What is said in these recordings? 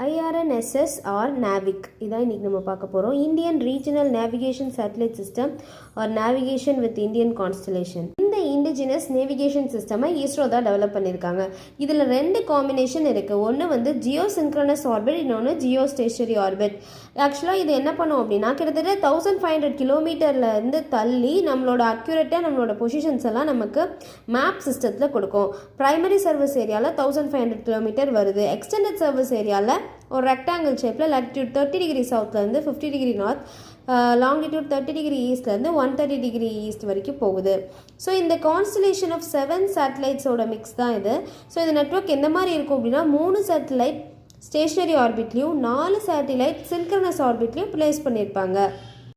IRNSS or NAVIC இதான் இன்னைக்கு நம்ம பார்க்க போகிறோம். Indian regional navigation satellite system or navigation with Indian constellation. இந்த இண்டிஜினஸ் நேவிகேஷன் சிஸ்டமை இஸ்ரோ தான் டெவலப் பண்ணியிருக்காங்க. இதில் ரெண்டு காம்பினேஷன் இருக்குது. ஒன்று வந்து ஜியோ சிங்க்ரனஸ் ஆர்பிட், இன்னொன்று ஜியோ ஸ்டேஷனரி ஆர்பிட். ஆக்சுவலாக இது என்ன பண்ணும் அப்படின்னா கிட்டத்தட்ட 1500 கிலோமீட்டர்லேருந்து தள்ளி நம்மளோட அக்யூரேட்டாக நம்மளோட பொசிஷன்ஸ் எல்லாம் நமக்கு மேப் சிஸ்டத்தில் கொடுக்கும். ப்ரைமரி சர்வீஸ் ஏரியாவில் 1500 கிலோமீட்டர் வருது. எக்ஸ்டெண்டட் சர்வீஸ் ஏரியாவில் ஒரு ரெக்டாங்கிள் ஷேப்பில் லாட்டிடியூட் 30 டிகிரி சவுத்லேருந்து 50 டிகிரி நார்த், லாங்கிடியூட் 30 டிகிரி ஈஸ்ட்லேருந்து 130 டிகிரி ஈஸ்ட் வரைக்கும் போகுது. ஸோ இந்த கான்ஸ்டலேஷன் ஆஃப் 7 சேட்டலைட்ஸோட மிக்ஸ் தான் இது. ஸோ இந்த நெட்வொர்க் எந்த மாதிரி இருக்கும் அப்படின்னா 3 சேட்டலைட் ஸ்டேஷனரி ஆர்பிட்லேயும் 4 சேட்டலைட் சின்க்ரனஸ் ஆர்பிட்லேயும் பிளேஸ் பண்ணியிருப்பாங்க.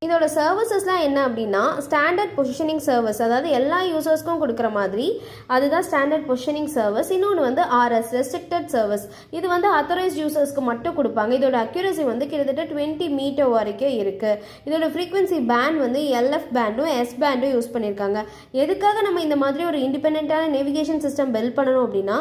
இதோட சர்வீசஸ்லாம் என்ன அப்படின்னா ஸ்டாண்டர்ட் பொசிஷனிங் சர்வீஸ், அதாவது எல்லா யூசர்ஸ்க்கும் கொடுக்குற மாதிரி அதுதான் ஸ்டாண்டர்ட் பொசிஷனிங் சர்வீஸ். இன்னொன்று வந்து RS ரெஸ்ட்ரிக்டட் சர்வீஸ். இது வந்து அத்தரைஸ்ட் யூசர்ஸ்க்கு மட்டும் கொடுப்பாங்க. இதோட அக்யூரசி வந்து கிட்டத்தட்ட 20 மீட்டர் வரைக்கும் இருக்குது. இதோட ஃப்ரீக்வன்சி பேண்ட் வந்து LF பேண்டும் S பேண்டும் யூஸ் பண்ணியிருக்காங்க. எதுக்காக நம்ம இந்த மாதிரி ஒரு இண்டிபெண்ட்டான நேவிகேஷன் சிஸ்டம் பில்ட் பண்ணணும் அப்படின்னா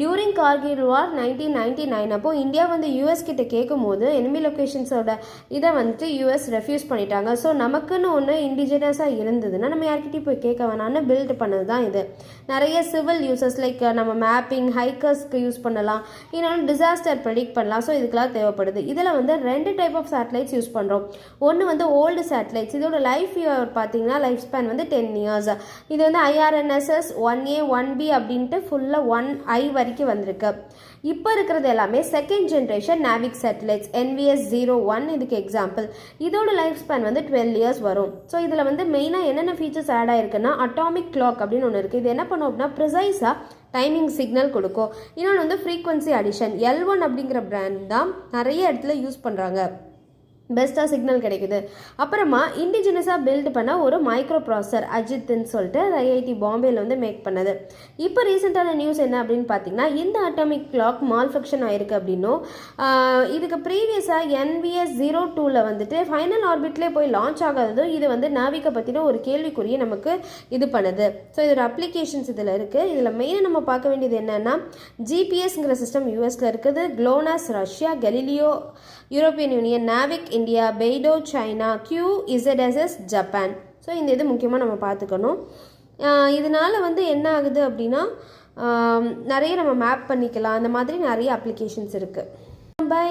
டியூரிங் கார்கில் வார் 1999 அப்போ இந்தியா வந்து US கிட்ட கேட்கும் போது எனிமி லொக்கேஷன்ஸோட இதை வந்துட்டு US ரெஃப்யூஸ் பண்ணிட்டாங்க. ஸோ நமக்குன்னு ஒன்று இண்டிஜினஸாக இருந்ததுன்னா நம்ம யார்கிட்டையும் போய் கேட்க வேணான்னு பில்ட் பண்ணது தான் இது. நிறைய சிவில் யூசர்ஸ் லைக் நம்ம மேப்பிங் ஹைக்கர்ஸ்க்கு யூஸ் பண்ணலாம், இன்னொன்று டிசாஸ்டர் ப்ரெடிக்ட் பண்ணலாம். ஸோ இதுக்கெல்லாம் தேவைப்படுது. இதில் வந்து 2 டைப் ஆஃப் சேட்டலைட்ஸ் யூஸ் பண்ணுறோம். ஒன்று வந்து ஓல்டு சேட்டலைட்ஸ். இதோட லைஃப் இயர் பார்த்தீங்கன்னா லைஃப் ஸ்பேன் வந்து 10 இயர்ஸ். இது வந்து IRNSS 1A 1B அப்படின்ட்டு ஃபுல்லாக 1I வரைக்கும் வந்திருக்கு. இப்போ இருக்கிறது எல்லாமே second generation NavIC satellites NVS 01 இதுக்கு எக்ஸாம்பிள். இதோட லைஃப் ஸ்பேன் வந்து 12 இயர்ஸ் வரும். ஸோ இதில் வந்து மெயினாக என்னென்ன ஃபீச்சர்ஸ் ஆட் ஆயிருக்குன்னா அட்டாமிக் கிளாக் அப்படின்னு ஒன்று இருக்குது. இது என்ன பண்ணும் அப்படின்னா ப்ரிசைஸாக டைமிங் சிக்னல் கொடுக்கும். இன்னொன்று வந்து ஃப்ரீக்வன்சி அடிஷன். L1 அப்படிங்கிற பிராண்ட் தான் நிறைய இடத்துல யூஸ் பண்ணுறாங்க, பெஸ்ட்டாக சிக்னல் கிடைக்குது. அப்புறமா இண்டிஜினஸாக பில்ட் பண்ண ஒரு மைக்ரோ ப்ராசஸர் அஜித்ன்னு சொல்லிட்டு IIT பாம்பேயில் வந்து மேக் பண்ணது. இப்போ ரீசெண்டான நியூஸ் என்ன அப்படின்னு பார்த்தீங்கன்னா இந்த அட்டாமிக் கிளாக் மால்ஃபங்க்ஷன் ஆயிருக்கு அப்படின்னும், இதுக்கு ப்ரீவியஸாக NVS 02ல் வந்துட்டு ஃபைனல் ஆர்பிட்லேயே போய் லான்ச் ஆகாததும் இது வந்து நாவிக்கை பற்றின ஒரு கேள்விக்குரிய நமக்கு இது பண்ணுது. ஸோ இதோட அப்ளிகேஷன்ஸ் இதில் இருக்குது. இதில் மெயினாக நம்ம பார்க்க வேண்டியது என்னென்னா GPSங்கிற சிஸ்டம் யூஎஸில் இருக்குது, GLONASS Russia, Galileo European Union, NavIC India, Beidou China, QZSS Japan. So இந்த இது முக்கியமாக நம்ம பார்த்துக்கணும். இதனால் வந்து என்ன ஆகுது அப்படின்னா நிறைய நம்ம மேப் பண்ணிக்கலாம். அந்த மாதிரி நிறைய அப்ளிகேஷன்ஸ் இருக்குது. பை.